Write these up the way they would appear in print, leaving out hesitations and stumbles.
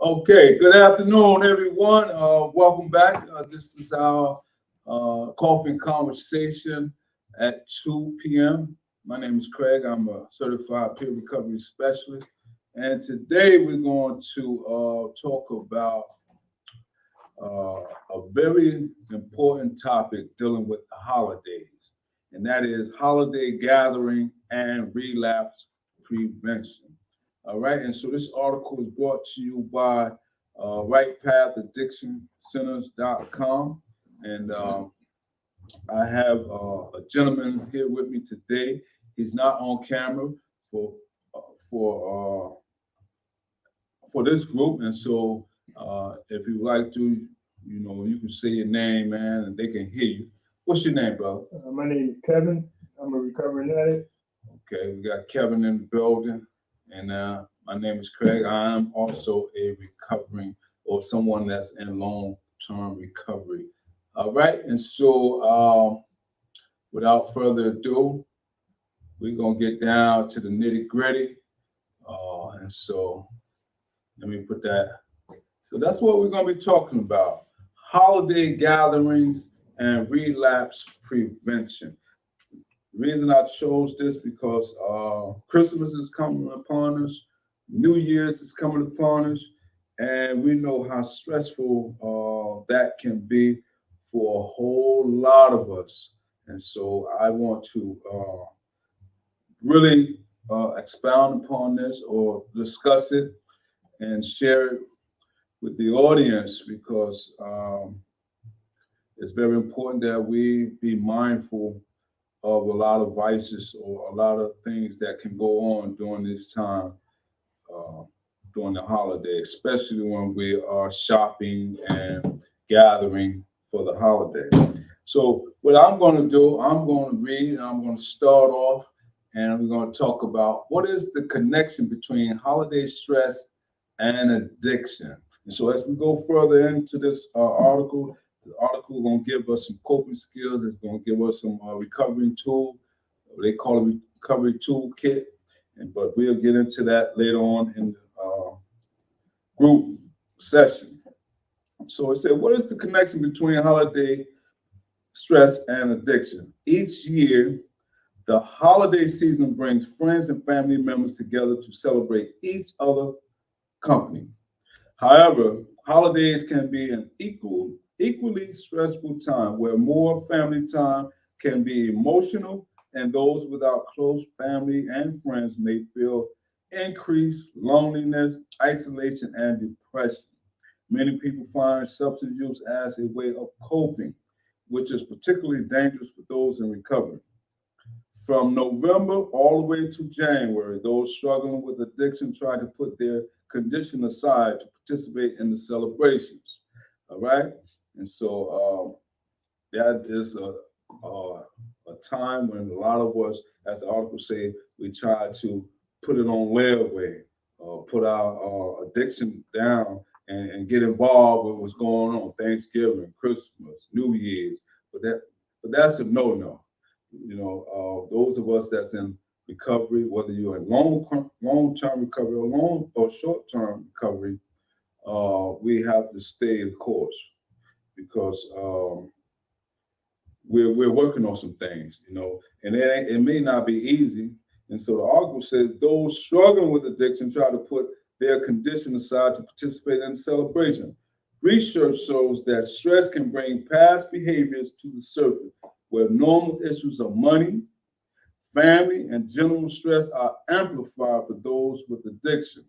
Okay, good afternoon, everyone. Welcome back. This is our coffee conversation at 2 p.m. My name is Craig. I'm a certified peer recovery specialist. And today we're going to talk about a very important topic dealing with the holidays, and that is holiday gathering and relapse prevention. All right, and so this article is brought to you by rightpathAddictionCenters.com, and I have a gentleman here with me today. He's not on camera for uh, for uh, for this group, and so if you like to, you can say your name, man, and they can hear you. What's your name, brother? My name is Kevin. I'm a recovering addict. Okay, we got Kevin in the building, and my name is Craig. I am also a recovering or someone that's in long-term recovery. All right, and so without further ado, we're gonna get down to the nitty-gritty, and so let me put that. So that's what we're going to be talking about: holiday gatherings and relapse prevention. The reason I chose this because Christmas is coming upon us, New Year's is coming upon us, and we know how stressful that can be for a whole lot of us. And so I want to really expound upon this or discuss it and share it with the audience because it's very important that we be mindful of a lot of vices or a lot of things that can go on during this time, uh, during the holiday, especially when we are shopping and gathering for the holiday. So what I'm going to do, I'm going to read and I'm going to start off and we're going to talk about what is the connection between holiday stress and addiction. And so as we go further into this article, the article is going to give us some coping skills. It's going to give us some recovery tool. They call it recovery toolkit. But we'll get into that later on in the group session. So it said, what is the connection between holiday stress and addiction? Each year, the holiday season brings friends and family members together to celebrate each other's company. However, holidays can be an equally stressful time where more family time can be emotional, and those without close family and friends may feel increased loneliness, isolation, and depression. Many people find substance use as a way of coping, which is particularly dangerous for those in recovery. From November all the way to January, those struggling with addiction try to put their condition aside to participate in the celebrations. All right, and so that is a time when a lot of us, as the article say, we try to put it on layaway, put our addiction down, and get involved with what's going on Thanksgiving, Christmas, New Year's. But that's a no-no. Those of us that's in recovery, whether you're in long-term recovery or short-term recovery, we have to stay the course because we're working on some things, and it may not be easy. And so the article says those struggling with addiction try to put their condition aside to participate in the celebration. Research shows that stress can bring past behaviors to the surface, where normal issues of money, family, and general stress are amplified for those with addiction.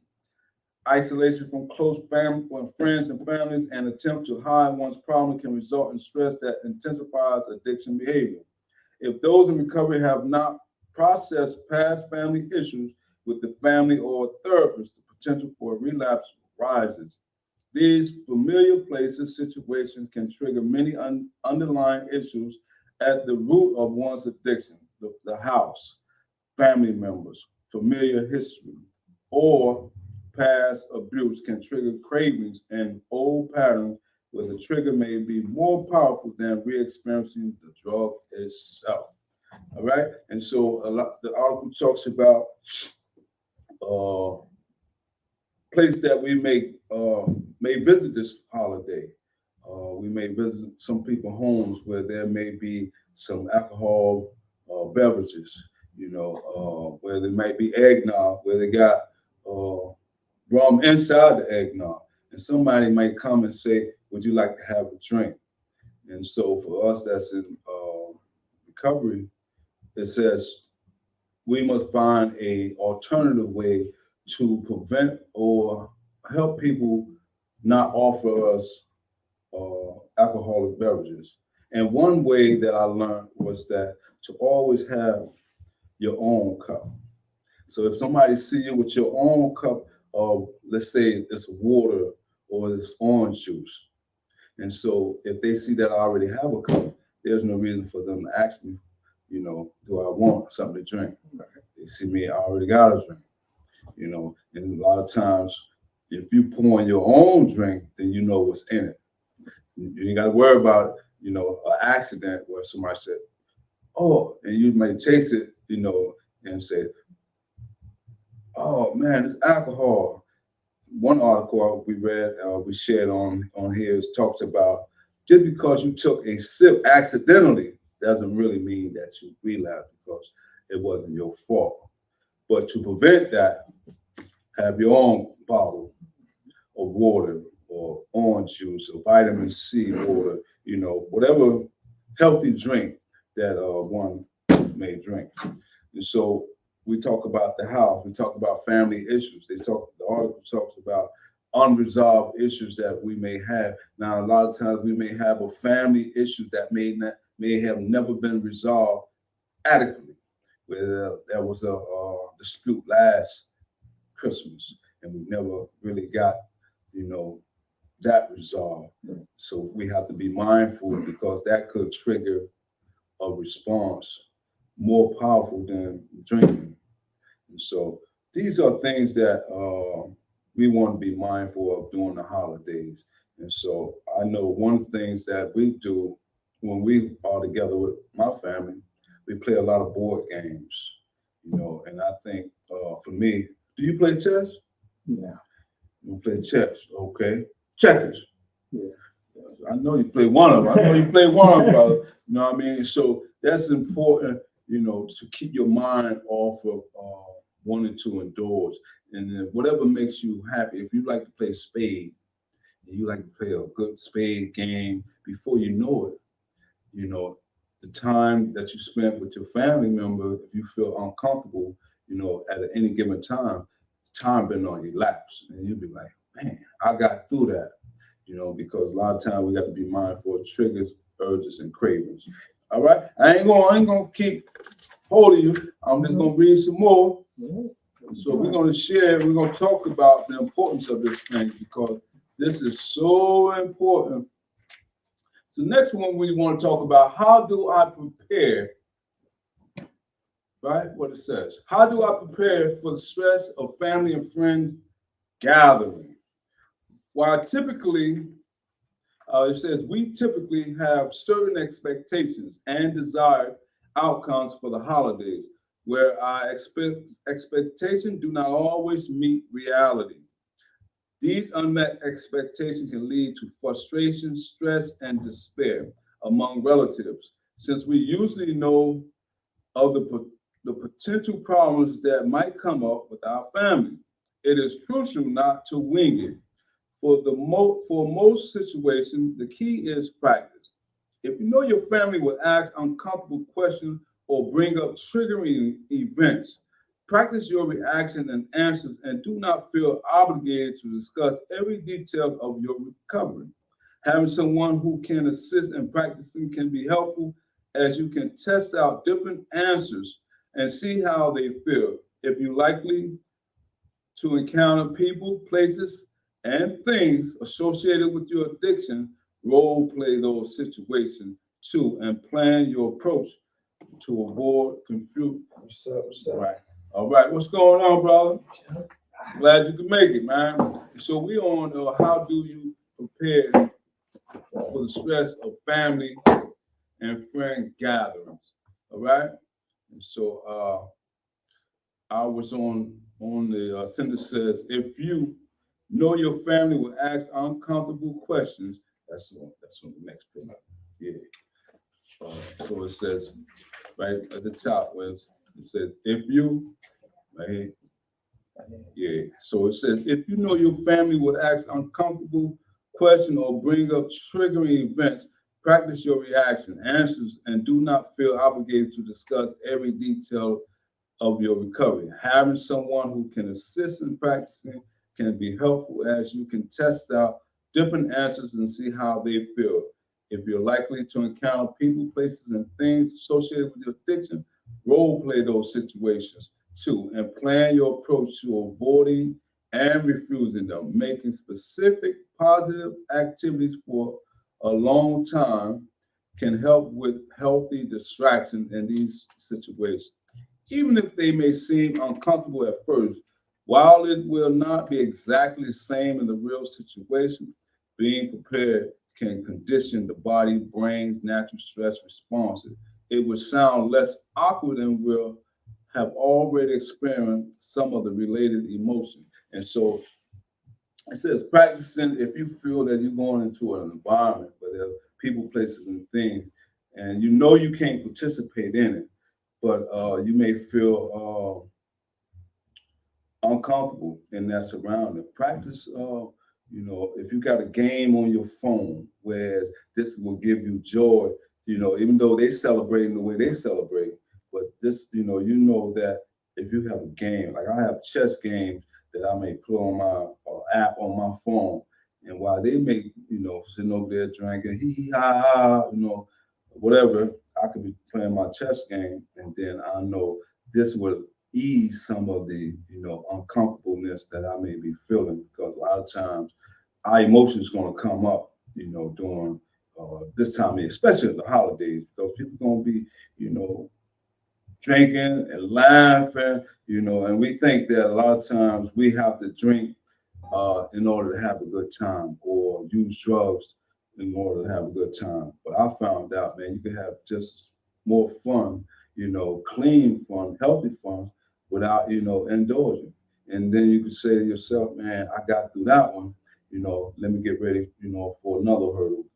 Isolation from close family, friends and families, and attempt to hide one's problem can result in stress that intensifies addiction behavior. If those in recovery have not processed past family issues with the family or a therapist, the potential for relapse rises. These familiar places, situations can trigger many underlying issues at the root of one's addiction: the house, family members, familiar history, or past abuse can trigger cravings and old patterns where the trigger may be more powerful than re-experiencing the drug itself. All right, and so the article talks about place that we may visit this holiday. We may visit some people's homes where there may be some alcohol beverages, where there might be eggnog, where they got rum inside the eggnog. And somebody might come and say, would you like to have a drink? And so for us that's in recovery, it says we must find a alternative way to prevent or help people not offer us alcoholic beverages. And one way that I learned was that to always have your own cup. So if somebody see you with your own cup of, let's say it's water or it's orange juice, and so if they see that I already have a cup, there's no reason for them to ask me, do I want something to drink? They see me, I already got a drink, and a lot of times if you pour in your own drink, then you know what's in it. You ain't got to worry about, an accident where somebody said, oh, and you may taste it, and say, oh man, it's alcohol. One article we read, we shared on here, talks about just because you took a sip accidentally doesn't really mean that you relapsed because it wasn't your fault. But to prevent that, have your own bottle of water or orange juice or vitamin C water, whatever healthy drink that one may drink. And so we talk about the house, we talk about family issues. The article talks about unresolved issues that we may have. Now, a lot of times we may have a family issue that may have never been resolved adequately. Where there was a dispute last Christmas, and we never really got, that resolved. So we have to be mindful because that could trigger a response more powerful than drinking. And so these are things that we want to be mindful of during the holidays. And so I know one of the things that we do when we are together with my family, we play a lot of board games, and I think for me, do you play chess? Yeah. You play chess, okay. Checkers. Yeah. I know you play one of them. I know you play one of them, brother. You know what I mean? So that's important, to keep your mind off of wanting to indulge. And then whatever makes you happy. If you like to play spade, and you like to play a good spade game, before you know it, the time that you spent with your family member, if you feel uncomfortable, at any given time been on elapse. And you'll be like, man, I got through that, because a lot of times we got to be mindful of triggers, urges, and cravings. All right. I ain't gonna keep holding you. I'm just gonna read some more. So we're gonna talk about the importance of this thing because this is so important. So next one we want to talk about, how do I prepare, right? What it says. How do I prepare for the stress of family and friends gathering? While typically, it says, we typically have certain expectations and desired outcomes for the holidays, where our expectations do not always meet reality. These unmet expectations can lead to frustration, stress, and despair among relatives, since we usually know of the potential problems that might come up with our family. It is crucial not to wing it. For most situations, the key is practice. If you know your family will ask uncomfortable questions or bring up triggering events, practice your reaction and answers and do not feel obligated to discuss every detail of your recovery. Having someone who can assist in practicing can be helpful, as you can test out different answers and see how they feel. If you're likely to encounter people, places, and things associated with your addiction, role play those situations too and plan your approach to avoid confusion. What's up? Right. All right. What's going on, brother? Glad you can make it, man. So we on how do you prepare for the stress of family and friend gatherings? All right. And so I was on the sentence says, if you Know your family will ask uncomfortable questions. That's on the next page. Yeah. So it says right at the top where it says if you, right here. Yeah. So it says if you know your family will ask uncomfortable questions or bring up triggering events, practice your reaction, answers, and do not feel obligated to discuss every detail of your recovery. Having someone who can assist in practicing can be helpful as you can test out different answers and see how they feel. If you're likely to encounter people, places, and things associated with your addiction, role play those situations too and plan your approach to avoiding and refusing them. Making specific positive activities for a long time can help with healthy distraction in these situations. Even if they may seem uncomfortable at first, while it will not be exactly the same in the real situation, being prepared can condition the body, brain's natural stress responses. It will sound less awkward and will have already experienced some of the related emotions. And so it says practicing if you feel that you're going into an environment where there are people, places, and things, and you know you can't participate in it, but you may feel uncomfortable in that surrounding. Practice, if you got a game on your phone, whereas this will give you joy, even though they celebrating the way they celebrate, but this, you know that if you have a game, like I have chess games that I may put on my app on my phone, and while they may, sitting over there drinking, hee hee ha ha, whatever, I could be playing my chess game, and then I know this will ease some of the, uncomfortableness that I may be feeling because a lot of times our emotions going to come up, during this time, especially in the holidays, because people going to be, drinking and laughing, and we think that a lot of times we have to drink in order to have a good time or use drugs in order to have a good time. But I found out, man, you can have just more fun, clean fun, healthy fun without, indulging. And then you could say to yourself, man, I got through that one, let me get ready, for another hurdle,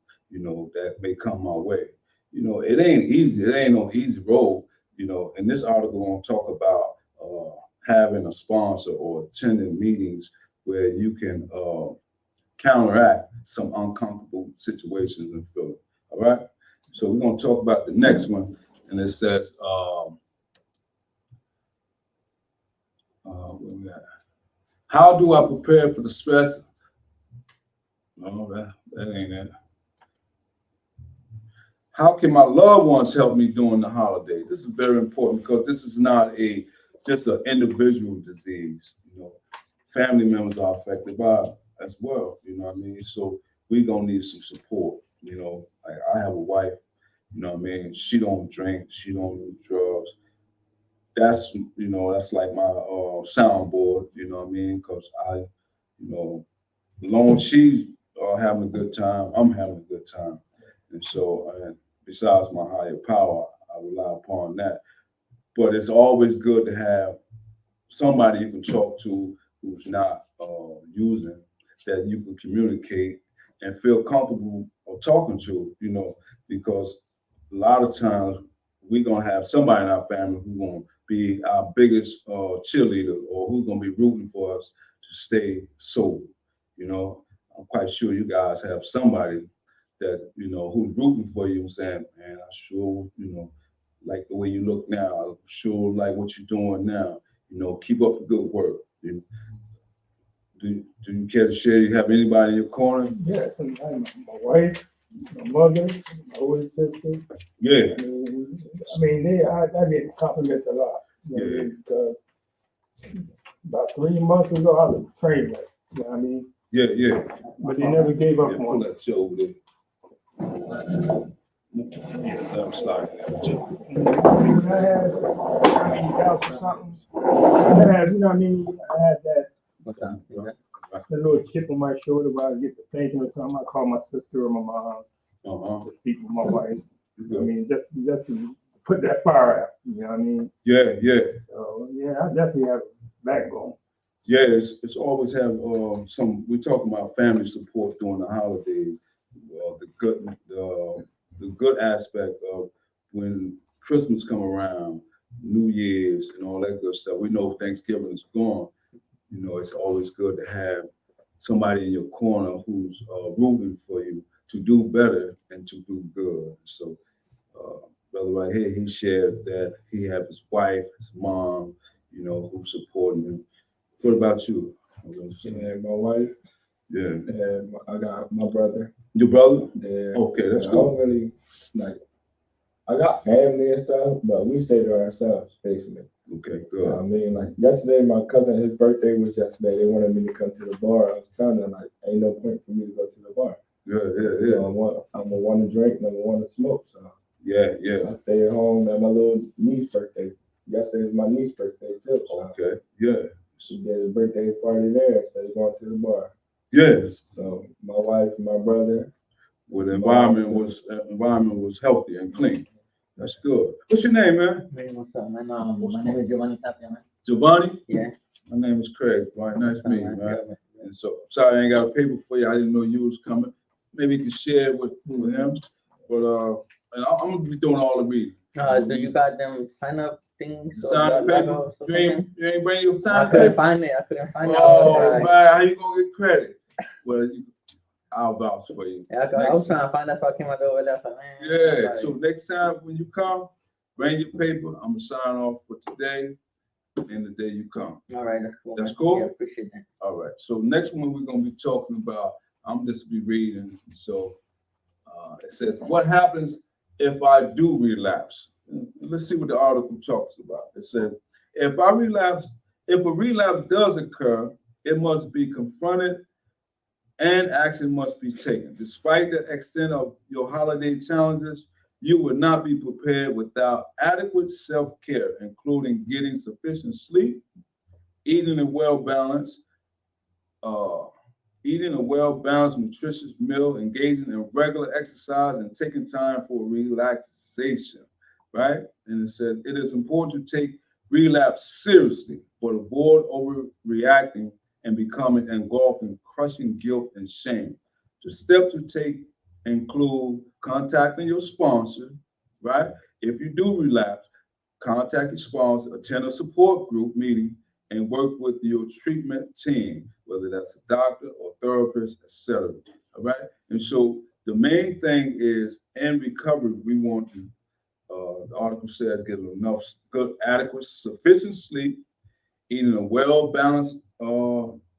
that may come my way. It ain't easy. It ain't no easy road. In this article, we're going to talk about having a sponsor or attending meetings where you can counteract some uncomfortable situations and feelings. All right. So we're going to talk about the next one, and it says, where we at? How do I prepare for the stress? No, that ain't it. How can my loved ones help me during the holiday? This is very important because this is not just an individual disease. Family members are affected by it as well. You know what I mean? So we're gonna need some support. Like I have a wife. She don't drink. She don't do drugs. That's like my soundboard. You know what I mean? Because as long as she's having a good time, I'm having a good time. And so, besides my higher power, I rely upon that. But it's always good to have somebody you can talk to who's not using, that you can communicate and feel comfortable of talking to, because a lot of times we're going to have somebody in our family who's going to be our biggest cheerleader or who's going to be rooting for us to stay sober. I'm quite sure you guys have somebody that, who's rooting for you and saying, man, I sure, like the way you look now. I sure like what you're doing now. Keep up the good work. Do you care to share? You have anybody in your corner? Yeah, sometimes my wife, my mother, my older sister. Yeah. I get compliments a lot. Because about 3 months ago, I was training. You know what I mean? Yeah. But they never gave up Pull on me. that chair over there. I'm sorry. When I had doubts or something, I had that a little chip on my shoulder where I get to thinking or something. I call my sister or my mom to speak with my wife. Just to put that fire out. You know what I mean? Yeah. So I definitely have a backbone. Yeah, it's always have some. We're talking about family support during the holidays. The good aspect of when Christmas come around, New Year's, and all that good stuff. We know Thanksgiving is gone. You know, it's always good to have somebody in your corner who's rooting for you to do better and to do good. So, brother right here, he shared that he had his wife, his mom, you know, who's supporting him. What about you? Yeah, my wife. Yeah. And I got my brother. Your brother? Yeah. Okay, that's I cool. don't really like. I got family and stuff, but we stay to ourselves basically. Okay, good. I mean, like yesterday, my cousin, his birthday was yesterday. They wanted me to come to the bar. I was telling them like, ain't no point for me to go to the bar. Yeah. I'm a one to drink and I'm a one to smoke. So yeah. I stay at home at my little niece's birthday. Yesterday was my niece's birthday too. So okay, yeah. she did a birthday party there, so they going to the bar. Yes. So my wife and my brother. Well, the environment was healthy and clean. That's good. What's your name, man? What's up, man? My name is Giovanni Tapia, man. Giovanni? Yeah. My name is Craig. Right, nice What's up, meeting you, man. Yeah. And so, sorry I ain't got a paper for you. I didn't know you was coming. Maybe you can share it with him. But and I'm gonna be doing all the reading. Do you got them sign up things? Sign paper? You ain't bring your sign I couldn't paper? find it. I couldn't find it. Oh, man, how you gonna get credit? Well, I'll vouch for you. Yeah, I was trying to find that, so I came out over there. So, man, Yeah, so next time when you come, bring your paper. I'm gonna sign off for today and the day you come. All right, that's cool. That's man. cool? Yeah, appreciate that. All right, so next one we're gonna be talking about, I'm just be reading, so it says, what happens if I do relapse? Let's see what the article talks about. It said, if a relapse does occur, it must be confronted and action must be taken. Despite the extent of your holiday challenges, you will not be prepared without adequate self-care, including getting sufficient sleep, eating a well-balanced, nutritious meal, engaging in regular exercise, and taking time for relaxation, right? And it said it is important to take relapse seriously, but avoid overreacting and becoming engulfed in crushing guilt and shame. The steps to take include contacting your sponsor, right? If you do relapse, contact your sponsor, attend a support group meeting, and work with your treatment team, whether that's a doctor or therapist, etc. All right. And so the main thing is in recovery, we want to, the article says, get enough good, adequate, sufficient sleep, eating a well-balanced,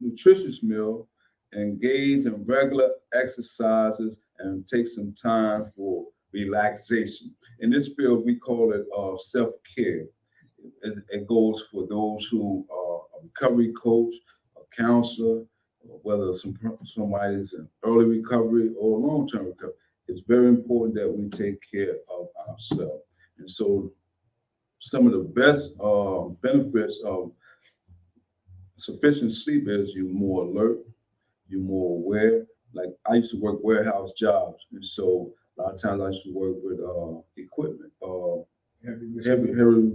nutritious meal, engage in regular exercises, and take some time for relaxation. In this field, we call it self-care. It goes for those who are a recovery coach, a counselor, whether somebody's in early recovery or long-term recovery. It's very important that we take care of ourselves. And so some of the best benefits of sufficient sleep is you're more alert, you're more aware. Like I used to work warehouse jobs, and so a lot of times I used to work with equipment, heavy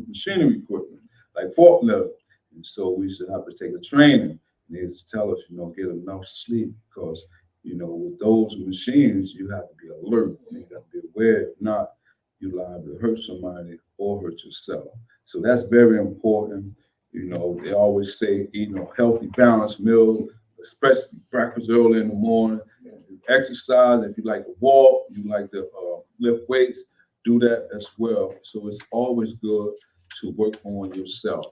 machinery equipment, like forklift. And so we used to have to take a training. And they used to tell us, get enough sleep because, with those machines, you have to be alert and you have to be aware. If not, you're liable to hurt somebody or hurt yourself. So that's very important. They always say eating a healthy, balanced meal, especially breakfast early in the morning. Exercise, if you like to walk, you like to lift weights, do that as well. So it's always good to work on yourself.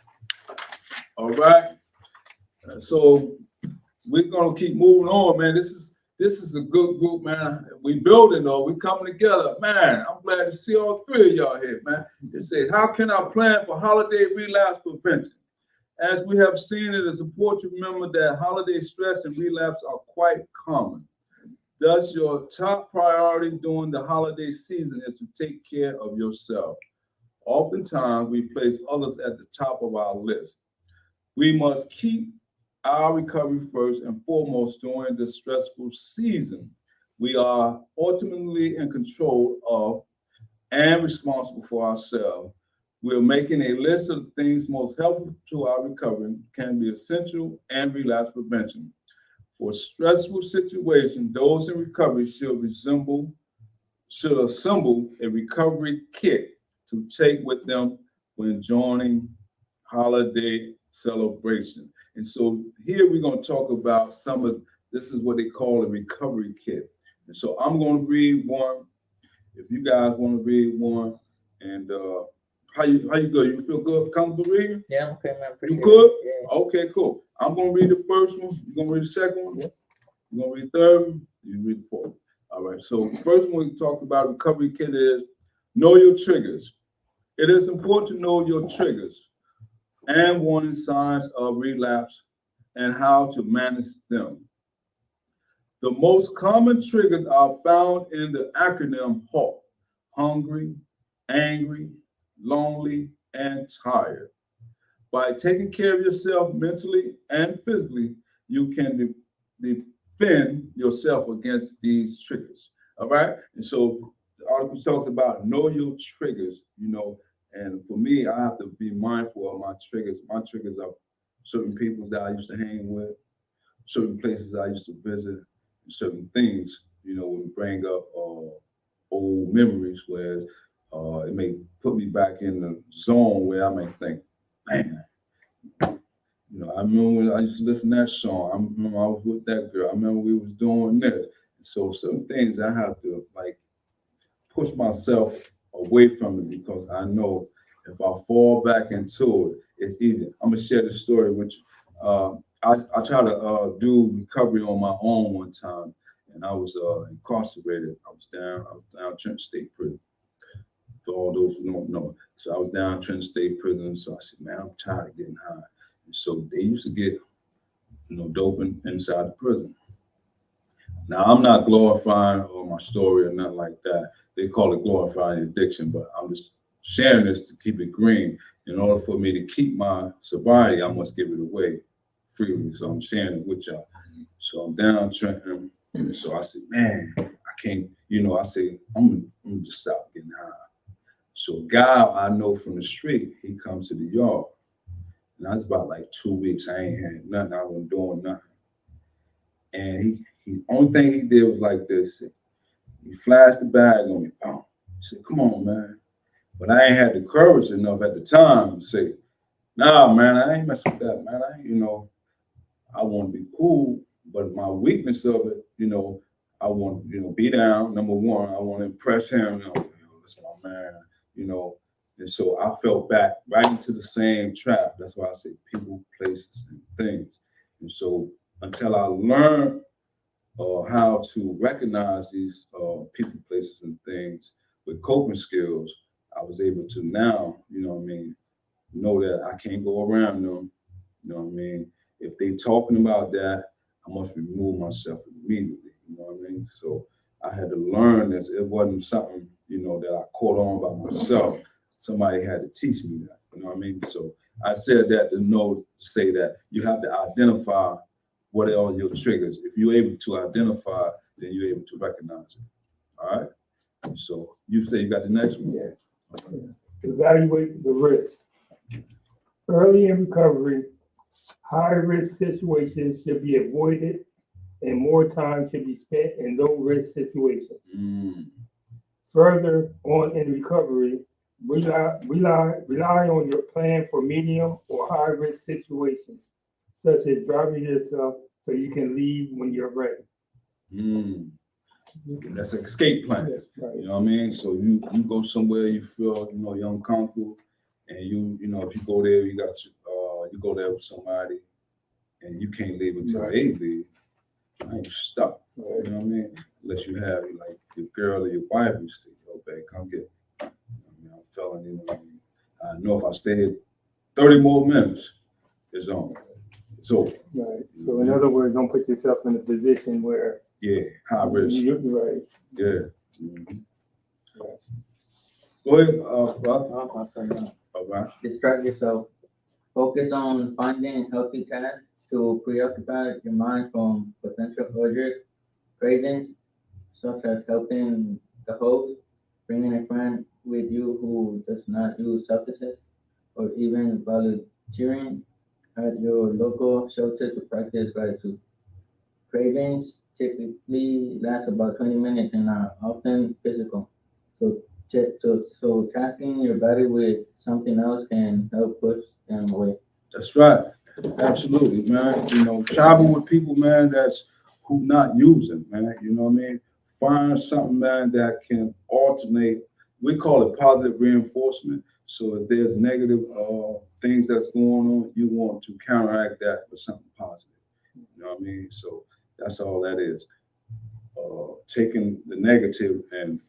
All right. So we're gonna keep moving on, man. This is a good group, man. We building though. We coming together, man. I'm glad to see all three of y'all here, man. It says, how can I plan for holiday relapse prevention? As we have seen, it is important to remember that holiday stress and relapse are quite common. Thus, your top priority during the holiday season is to take care of yourself. Oftentimes, we place others at the top of our list. We must keep our recovery first and foremost during this stressful season. We are ultimately in control of and responsible for ourselves. We're making a list of things most helpful to our recovery, can be essential and relapse prevention. For stressful situations, those in recovery should assemble a recovery kit to take with them when joining holiday celebration. And so here we're going to talk about this is what they call a recovery kit. And so I'm going to read one. If you guys want to read one, and how you go? You feel good, comfortable reading? Yeah, I'm okay, man. You good? Yeah. Okay, cool. I'm gonna read the first one. You gonna read the second one? You gonna read the third one? You read the fourth. All right. So the first one we talk about recovery kit is know your triggers. It is important to know your triggers and warning signs of relapse and how to manage them. The most common triggers are found in the acronym HALT: hungry, angry, lonely, and tired. By taking care of yourself mentally and physically, you can defend yourself against these triggers. All right. And so the article talks about know your triggers, and for me, I have to be mindful of my triggers. My triggers are certain people that I used to hang with, certain places I used to visit, and certain things, would bring up old memories where it may put me back in the zone where I may think, man, I remember when I used to listen to that song. I remember I was with that girl. I remember we was doing this. So certain things I have to push myself away from it because I know if I fall back into it, it's easy. I'm gonna share this story with you. I tried to do recovery on my own one time, and I was incarcerated. I was down Trent State Prison. For all those who don't know, so I was down Trent State Prison. So I said, man, I'm tired of getting high. And so they used to get, dope inside the prison. Now I'm not glorifying my story or nothing like that. They call it glorifying addiction, but I'm just sharing this to keep it green. In order for me to keep my sobriety, I must give it away freely. So I'm sharing it with y'all. So I'm down Trenton. And so I said, man, I can't, I say, I'm gonna just stop getting high. So a guy I know from the street, he comes to the yard. And that's about like 2 weeks. I ain't had nothing. I wasn't doing nothing. And he only thing he did was like this. He flashed the bag on me. Oh, he said, come on, man. But I ain't had the courage enough at the time to say, nah, man, I ain't messing with that, man. I want to be cool, but my weakness of it, I want, be down. Number one, I want to impress him. That's my man, And so I fell back right into the same trap. That's why I say people, places, and things. And so until I learned how to recognize these people, places, and things with coping skills, I was able to now, know that I can't go around them. If they talking about that, I must remove myself immediately. So I had to learn this. It wasn't something, that I caught on by myself. Somebody had to teach me that. So I said that to say that you have to identify what are your triggers. If you're able to identify, then you're able to recognize it. All right. So you say you got the next one? Yes. Okay. Evaluate the risk. Early in recovery, high-risk situations should be avoided and more time should be spent in low-risk situations. Further on in recovery, rely on your plan for medium or high-risk situations, such as driving yourself so you can leave when you're ready. That's an escape plan. Yes, right. You know what I mean? So you go somewhere you feel, you're uncomfortable, and if you go there, you go there with somebody, and you can't leave until they leave. I ain't stuck. Right. You know what I mean? Unless you have like your girl or your wife, you say, "Oh, babe, come get me." I'm feeling, I know if I stay here 30 more minutes, it's on. It's over. Right. So in other words, don't put yourself in a position where high risk. Right. Yeah. Mm-hmm. Right. Go ahead, Bob. All right. Distract yourself. Focus on finding healthy tasks to preoccupy your mind from potential urges, cravings, such as helping the host, bringing a friend with you who does not use substances, or even volunteering at your local shelter to practice gratitude. Cravings typically last about 20 minutes and are often physical. So, so tasking your body with something else can help push them away. That's right. Absolutely, man. You know, travel with people, man, that's who not using, man. You know what I mean? Find something, man, that can alternate. We call it positive reinforcement. So if there's negative things that's going on, you want to counteract that with something positive. You know what I mean? So that's all that is. Taking the negative and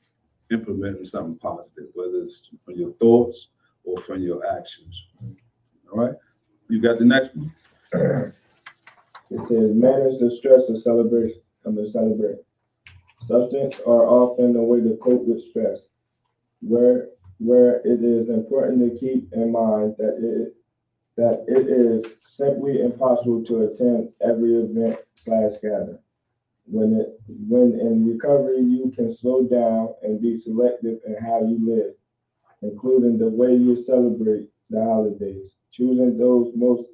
implementing something positive, whether it's from your thoughts or from your actions. All right? You got the next one? It says manage the stress of celebration. Celebrate. Substances are often a way to cope with stress, where it is important to keep in mind that it is simply impossible to attend every event/gathering. When in recovery, you can slow down and be selective in how you live, including the way you celebrate the holidays, choosing those most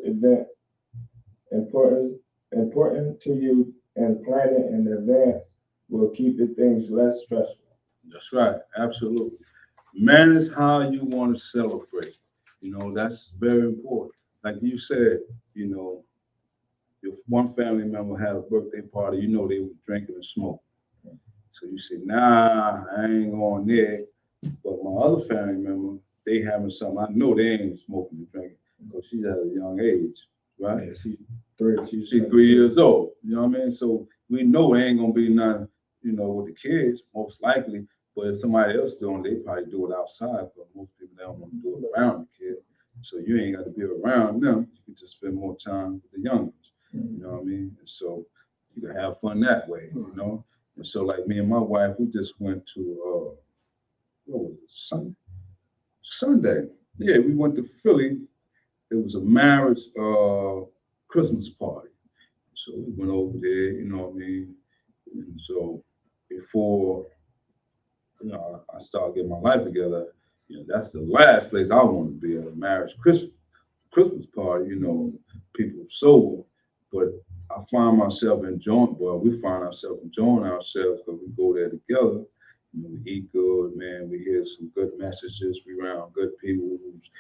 event important to you and planning in advance will keep the things less stressful. That's right. Absolutely. Manage how you want to celebrate. You know, that's very important. Like you said, you know, if one family member had a birthday party, you know they were drinking and smoking. So you say, nah, I ain't going there. But my other family member, they having something. I know they ain't smoking and drinking because she's at a young age, right? She's 3 years old. You know what I mean? So we know it ain't gonna be nothing, you know, with the kids, most likely. But if somebody else doing it, they probably do it outside. But most people they don't want to do it around the kid. So you ain't got to be around them. You can just spend more time with the young ones. You know what I mean? And so you can have fun that way, you know. And so like me and my wife, we just went to what was it, Sunday. Yeah, we went to Philly. It was a marriage Christmas party. So we went over there, you know what I mean? And so before I started getting my life together, you know, that's the last place I want to be, at a marriage Christmas party, you know, people sober. But I find myself enjoying, well, we find ourselves enjoying ourselves because we go there together. You know, we eat good, man. We hear some good messages. We around good people who's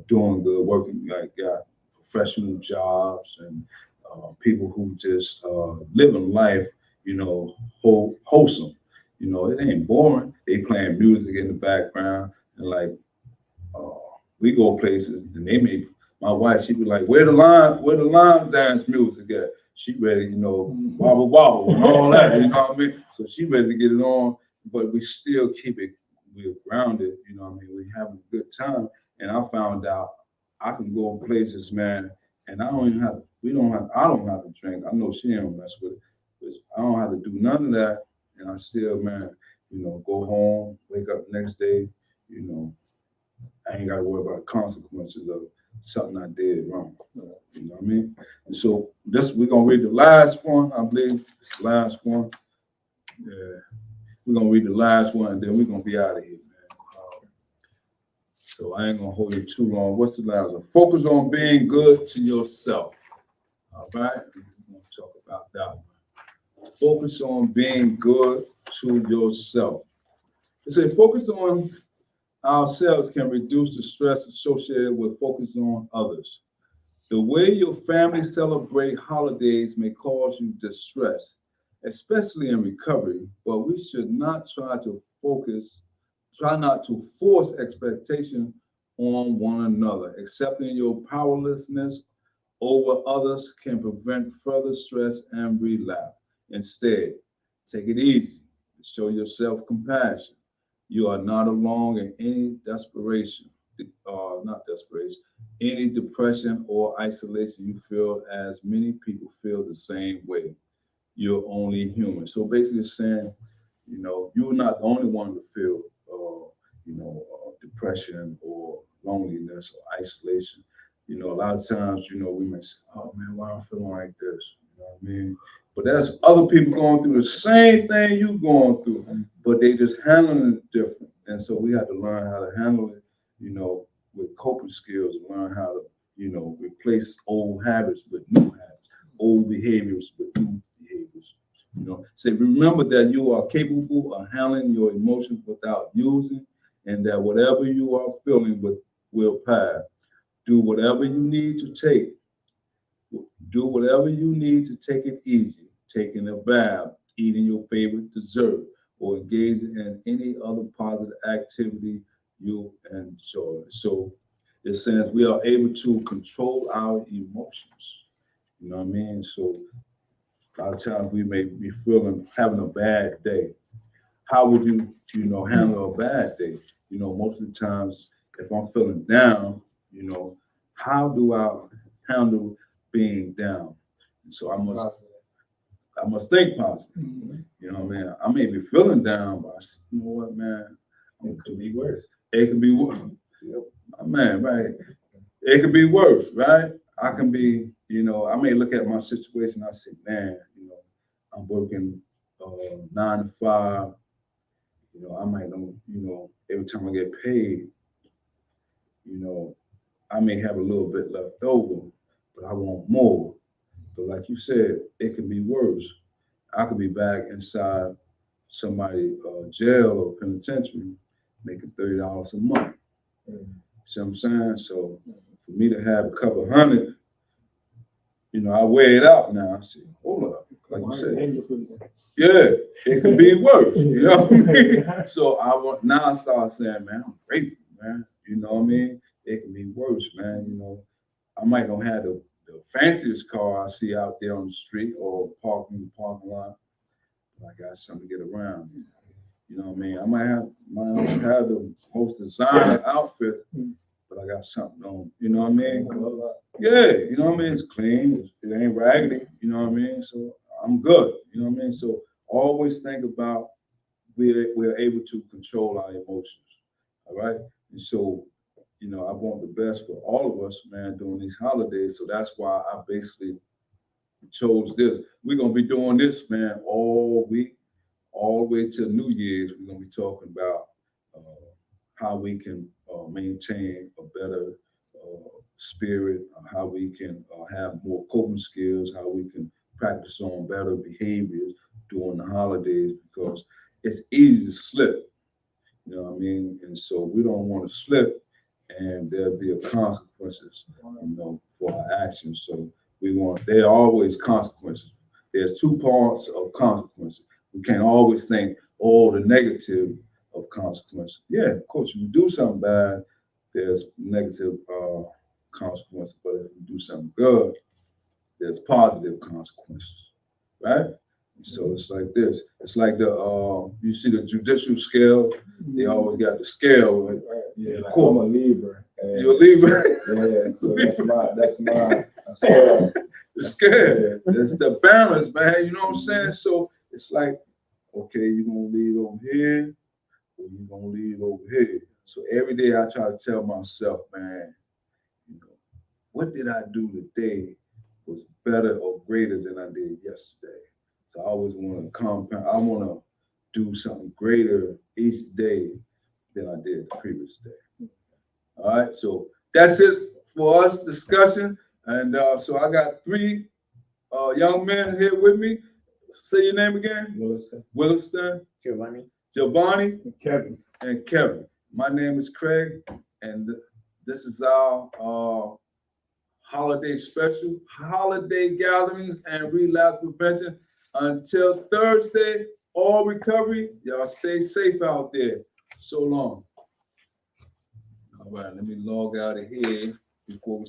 doing good, working, like got professional jobs, and people who just living life, you know, wholesome. You know, it ain't boring. They playing music in the background, and like we go places, and they may. My wife, she be like, where the line dance music at? She ready, you know, wobble wobble and all that, you know what I mean? So she ready to get it on, but we still keep it, we're grounded, you know what I mean? We having a good time. And I found out I can go places, man, and I don't have to drink. I know she don't mess with it, but I don't have to do none of that. And I still, man, you know, go home, wake up the next day, you know, I ain't gotta worry about consequences of something I did wrong. You know what I mean? And so we're gonna read the last one. I believe it's the last one. Yeah, we're gonna read the last one, and then we're gonna be out of here, man. So I ain't gonna hold you too long. What's the last one? Focus on being good to yourself. All right, we're gonna talk about that one. Focus on being good to yourself. It says focus on ourselves can reduce the stress associated with focusing on others. The way your family celebrate holidays may cause you distress, especially in recovery, but we should not try not to force expectation on one another. Accepting your powerlessness over others can prevent further stress and relapse. Instead, take it easy and show yourself compassion. You are not alone in any any depression or isolation you feel, as many people feel the same way. You're only human. So basically saying, you know, you're not the only one to feel, depression or loneliness or isolation. You know, a lot of times, you know, we may say, oh man, why am I feeling like this? You know what I mean? But that's other people going through the same thing you're going through, but they just handling it different. And so we had to learn how to handle it, with coping skills, learn how to, replace old habits with new habits, old behaviors with new behaviors. Say, remember that you are capable of handling your emotions without using, and that whatever you are feeling will pass. Do whatever you need to take. Do whatever you need to take it easy. Taking a bath, eating your favorite dessert, or engaging in any other positive activity you enjoy. So it says we are able to control our emotions. You know what I mean? So a lot of times we may be having a bad day. How would you, handle a bad day? Most of the times, if I'm feeling down, how do I handle being down? And so I must think positive. You know what I mean? I may be feeling down, but you know what, man? It could be worse. It could be worse. Man, right. It could be worse, right? I can be, I may look at my situation, I say, man, I'm working 9 to 5. I might don't, every time I get paid, I may have a little bit left over, but I want more. But like you said, it could be worse. I could be back inside somebody jail or penitentiary making $30 a month. See what I'm saying? So for me to have a couple hundred, I weigh it out now. I say, hold up, like you said. Yeah, it could be worse. You know what I mean? So I start saying, man, I'm grateful, man. You know what I mean? It can be worse, man. I might not have the fanciest car I see out there on the street or parking in the parking lot, but I got something to get around. You know what I mean? I might not have the most designer outfit, but I got something on. You know what I mean? Yeah, you know what I mean? It's clean. It ain't raggedy. You know what I mean? So I'm good. You know what I mean? So always think about we're able to control our emotions. All right. And so, I want the best for all of us, man, during these holidays. So that's why I basically chose this. We're gonna be doing this, man, all week, all the way till New Year's. We're gonna be talking about how we can maintain a better spirit, how we can have more coping skills, how we can practice on better behaviors during the holidays, because it's easy to slip, you know what I mean? And so we don't want to slip and there'll be consequences, for our actions. So there are always consequences. There's two parts of consequences. We can't always think, the negative of consequences. Yeah, of course, if you do something bad, there's negative consequences, but if you do something good, there's positive consequences, right? So it's like this. It's like you see the judicial scale. They always got the scale, right? Yeah, like I'm a Libra. You're a Libra. Yeah, so that's my scale. The scale. It's the balance, man. You know what I'm saying? So it's like, okay, you're gonna lead over here, or you're gonna lead over here. So every day I try to tell myself, man, what did I do today was better or greater than I did yesterday? So I always want to compound. I want to do something greater each day than I did the previous day. All right, so that's it for us discussion. And so I got 3 young men here with me. Say your name again. Williston. Giovanni. And Kevin. My name is Craig, and this is our holiday special, holiday gatherings and relapse prevention. Until Thursday, all recovery. Y'all stay safe out there. So long. All right, let me log out of here before we